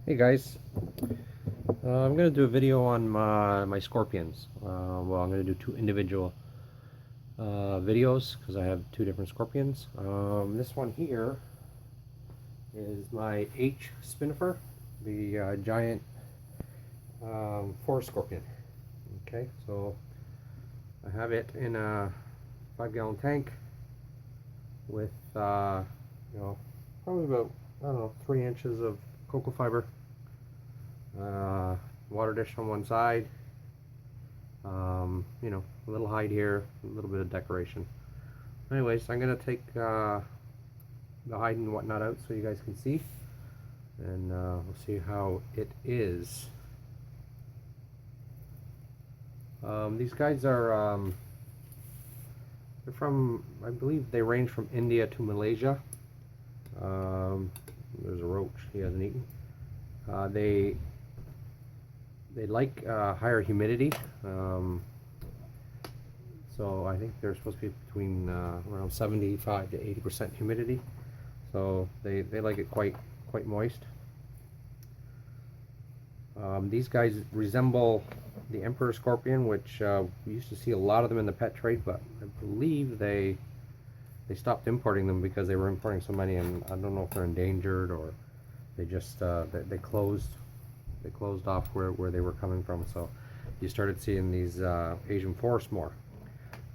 Hey guys, I'm going to do a video on my scorpions. Well, I'm going to do two individual videos because I have two different scorpions. This one here is my H spinifer, the giant forest scorpion. Okay, so I have it in a 5-gallon tank with probably about, I don't know, 3 inches of cocoa fiber. Water dish on one side, a little hide here, a little bit of decoration. Anyways, I'm gonna take the hide and whatnot out so you guys can see, and we'll see how it is. These guys are they're from, I believe they range from India to Malaysia. There's a roach he hasn't eaten. They like higher humidity, so I think they're supposed to be between around 75 to 80% humidity. So they like it quite moist. These guys resemble the emperor scorpion, which we used to see a lot of them in the pet trade, but I believe they stopped importing them because they were importing so many, and I don't know if they're endangered or they just they closed off where they were coming from. So you started seeing these Asian forests more.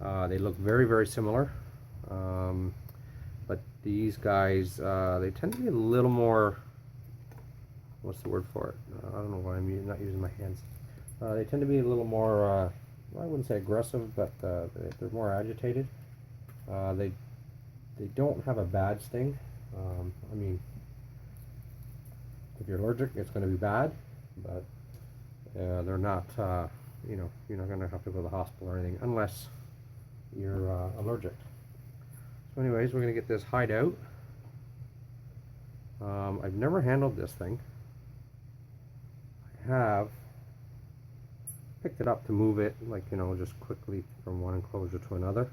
They look very similar, but these guys they tend to be a little more, what's the word for it? I don't know why I'm not using my hands. They tend to be a little more, I wouldn't say aggressive, but they're more agitated. They don't have a bad sting. I mean, if you're allergic, it's going to be bad, but they're not, you're not going to have to go to the hospital or anything unless you're allergic. So anyways, we're going to get this hide out. I've never handled this thing. I have picked it up to move it, like, just quickly from one enclosure to another.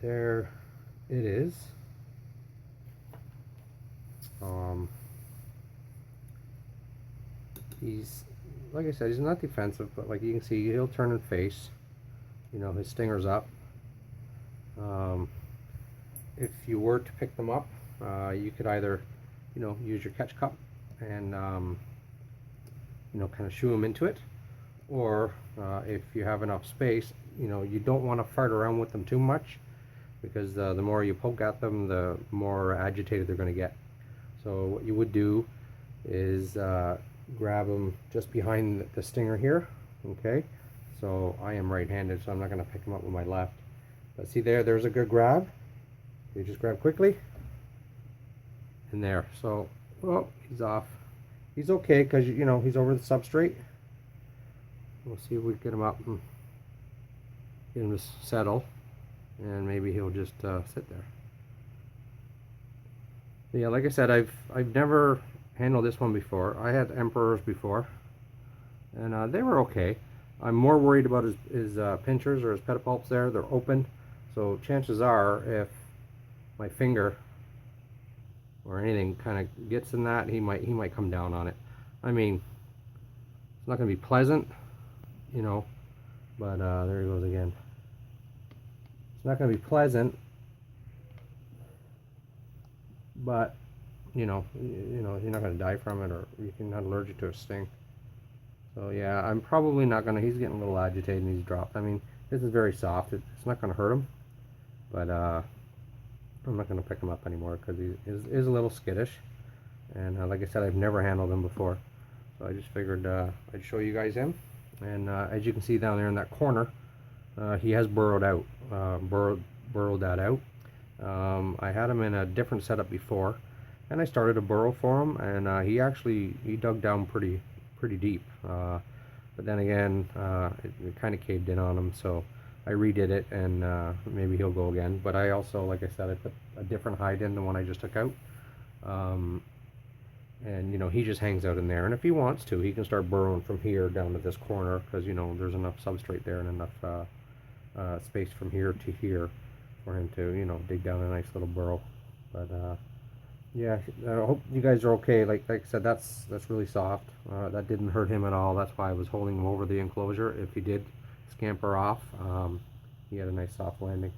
There it is. He's, like I said, he's not defensive, but like you can see, he'll turn and face. His stinger's up. If you were to pick them up, you could either, use your catch cup and, kind of shoo them into it, or if you have enough space, you don't want to fart around with them too much, because the more you poke at them, the more agitated they're going to get. So what you would do is grab them just behind the stinger here. Okay, so I am right-handed, so I'm not going to pick them up with my left. But see there's a good grab. You just grab quickly, and there. So, oh, he's off. He's okay because he's over the substrate. We'll see if we get him up and get him to settle, and maybe he'll just sit there. But yeah, like I said, I've never handled this one before. I had emperors before, and they were okay. I'm more worried about his pinchers or his pedipalps there. They're open, so chances are if my finger or anything kind of gets in that, he might come down on it. I mean, it's not going to be pleasant, but there he goes again. It's not going to be pleasant, but you're not going to die from it, or you're not allergic to a sting. So yeah, I'm probably not going to, he's getting a little agitated and he's dropped. I mean, this is very soft. It's not going to hurt him, but I'm not going to pick him up anymore because he is a little skittish. And like I said, I've never handled him before. So I just figured I'd show you guys him. And as you can see down there in that corner, he has burrowed out, burrowed that out. I had him in a different setup before, and I started a burrow for him, and he dug down pretty deep. But then again, it kind of caved in on him, so I redid it, and maybe he'll go again. But I also, like I said, I put a different hide in, the one I just took out. And he just hangs out in there, and if he wants to, he can start burrowing from here down to this corner, because there's enough substrate there and enough space from here to here for him to dig down a nice little burrow. But Yeah, I hope you guys are okay. Like I said, that's really soft. That didn't hurt him at all. That's why I was holding him over the enclosure. If he did scamper off, he had a nice soft landing.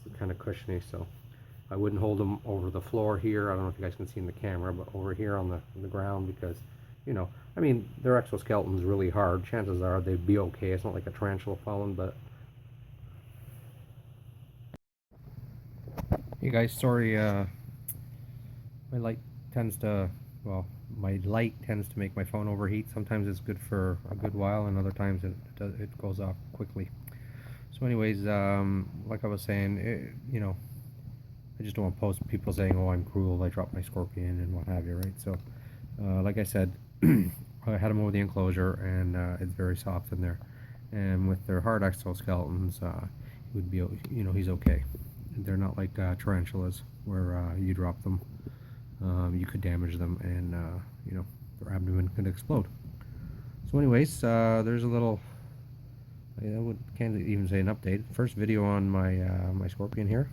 It's kind of cushiony, so I wouldn't hold him over the floor here. I don't know if you guys can see in the camera, but over here on the ground, because, you know, I mean, their exoskeleton's really hard. Chances are they'd be okay. It's not like a tarantula falling, but... Hey guys, sorry, my light tends to, well, my light tends to make my phone overheat. Sometimes it's good for a good while, and other times it goes off quickly. So anyways, like I was saying, you know, I just don't want to post people saying, oh, I'm cruel, I dropped my scorpion and what have you, right? So, like I said, I had him over the enclosure, and it's very soft in there. And with their hard exoskeletons, he would be, you know, he's okay. They're not like tarantulas, where you drop them, you could damage them, and you know, their abdomen could explode. So anyways, there's a little, I can't even say an update. First video on my my scorpion here,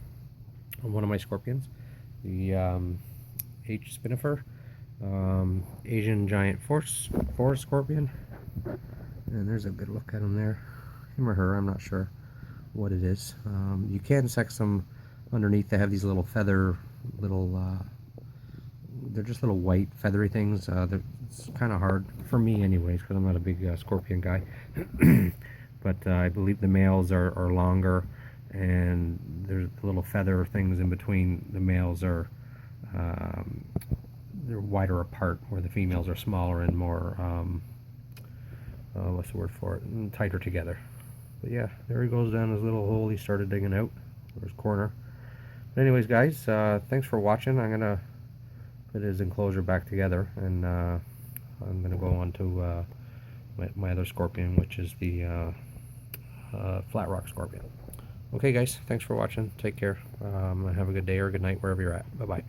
on one of my scorpions, the H. spinifer, Asian giant forest scorpion. And there's a good look at him there. Him or her, I'm not sure what it is. You can sex them underneath. They have these little feather, they're just little white feathery things. It's kind of hard for me anyways, because I'm not a big scorpion guy. But I believe the males are longer, and there's little feather things in between. The males are they're wider apart, where the females are smaller and more what's the word for it, and tighter together. But yeah, there he goes down his little hole he started digging out, or his corner. But anyways, guys, thanks for watching. I'm gonna put his enclosure back together, and I'm gonna go on to my other scorpion, which is the flat rock scorpion. Okay guys, thanks for watching. Take care. Have a good day or good night wherever you're at. Bye bye.